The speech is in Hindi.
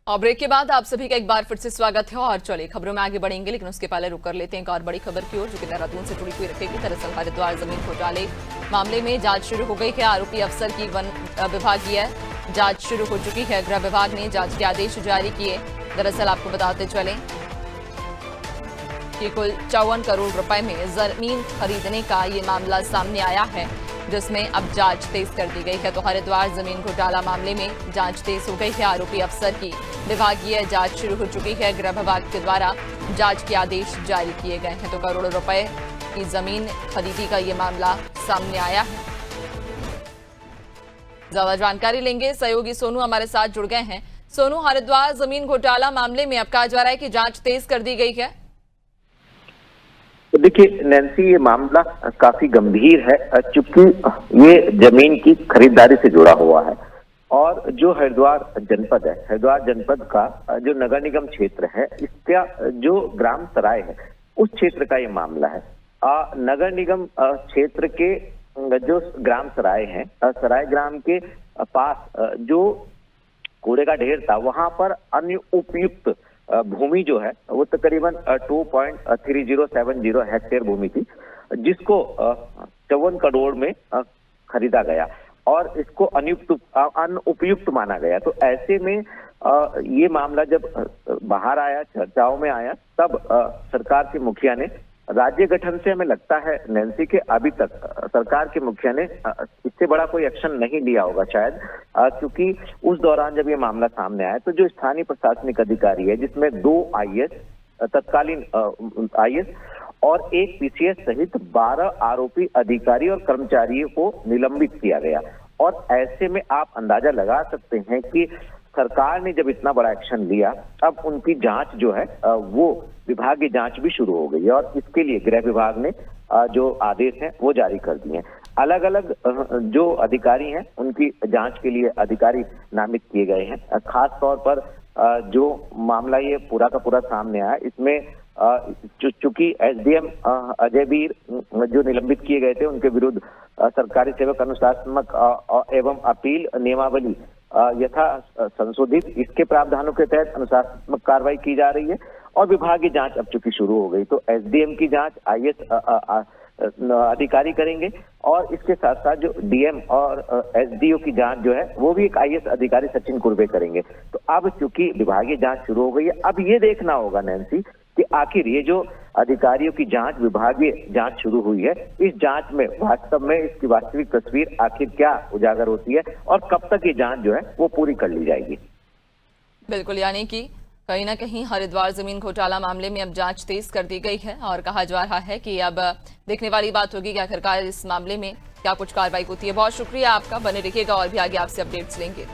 और ब्रेक के बाद आप सभी का एक बार फिर से स्वागत है। और चलिए खबरों में आगे बढ़ेंगे, लेकिन उसके पहले रुक कर लेते हैं एक और बड़ी खबर की ओर, जो कि देहरादून से जुड़ी हुई रखेगी। दरअसल हरिद्वार जमीन घोटाले मामले में जांच शुरू हो गई है। आरोपी अफसर की वन विभागीय जांच शुरू हो चुकी है। गृह विभाग ने जांच के आदेश जारी किए। दरअसल आपको बताते चलें कि कुल 54 करोड़ रुपए में जमीन खरीदने का ये मामला सामने आया है, जिसमें अब जांच तेज कर दी गई है। तो हरिद्वार जमीन घोटाला मामले में जांच तेज हो गई है। आरोपी अफसर की विभागीय जांच शुरू हो चुकी है। गृह विभाग के द्वारा जांच के आदेश जारी किए गए हैं। तो करोड़ों रुपए की जमीन खरीदी का ये मामला सामने आया है। ज्यादा जानकारी लेंगे, सहयोगी सोनू हमारे साथ जुड़ गए हैं। सोनू, हरिद्वार जमीन घोटाला मामले में अब कहा जा रहा है कि जांच तेज कर दी गई है। तो देखिए नैन्सी, ये मामला काफी गंभीर है, चूंकि ये जमीन की खरीदारी से जुड़ा हुआ है। और जो हरिद्वार जनपद है, हरिद्वार जनपद का जो नगर निगम क्षेत्र है, इसका जो ग्राम सराय है, उस क्षेत्र का ये मामला है। नगर निगम क्षेत्र के जो ग्राम सराय है, सराय ग्राम के पास जो कूड़े का ढेर था, वहां पर अन्य उपयुक्त भूमि जो है वो तकरीबन 2.3070 हेक्टेयर भूमि थी, जिसको 54 करोड़ में खरीदा गया और इसको अनुपयुक्त माना गया। तो ऐसे में ये मामला जब बाहर आया, चर्चाओं में आया, तब सरकार के मुखिया ने राज्य गठन से, हमें लगता है नैन्सी के अभी तक सरकार के मुखिया ने इससे बड़ा कोई एक्शन नहीं लिया होगा शायद, क्योंकि उस दौरान जब ये मामला सामने आया तो जो स्थानीय प्रशासनिक अधिकारी है, जिसमें 2 आईएएस, तत्कालीन आईएएस और एक पीसीएस सहित 12 आरोपी अधिकारी और कर्मचारियों को निलंबित किया गया। और ऐसे में आप अंदाजा लगा सकते हैं कि सरकार ने जब इतना बड़ा एक्शन लिया, अब उनकी जांच जो है वो विभागीय जांच भी शुरू हो गई है। और इसके लिए गृह विभाग ने जो आदेश हैं वो जारी कर दिए हैं। अलग अलग जो अधिकारी हैं उनकी जांच के लिए अधिकारी नामित किए गए हैं। खास तौर पर जो मामला ये पूरा का पूरा सामने आया, इसमें चूंकि एसडीएम अजयवीर जो निलंबित किए गए थे, उनके विरुद्ध सरकारी सेवक अनुशासनात्मक एवं अपील नियमावली यथा संशोधित, इसके प्रावधानों के तहत अनुशासनात्मक कार्रवाई की जा रही है। और विभागीय जांच अब चूंकि शुरू हो गई, तो एसडीएम की जांच आईएएस अधिकारी करेंगे, और इसके साथ साथ जो डीएम और एसडीओ की जांच जो है वो भी एक आईएएस अधिकारी सचिन कुर्वे करेंगे। तो अब चूंकि विभागीय जांच शुरू हो गई है, अब ये देखना होगा नैन्सी कि आखिर ये जो अधिकारियों की जांच, विभागीय जांच शुरू हुई है, इस जांच में वास्तव में इसकी वास्तविक तस्वीर आखिर क्या उजागर होती है और कब तक ये जांच जो है वो पूरी कर ली जाएगी। बिल्कुल, यानी कि कहीं ना कहीं हरिद्वार जमीन घोटाला मामले में अब जांच तेज कर दी गई है और कहा जा रहा है कि अब देखने वाली बात होगी कि आखिरकार इस मामले में क्या कुछ कार्रवाई होती है। बहुत शुक्रिया आपका, बने रहिएगा और भी आगे आपसे अपडेट्स लेंगे।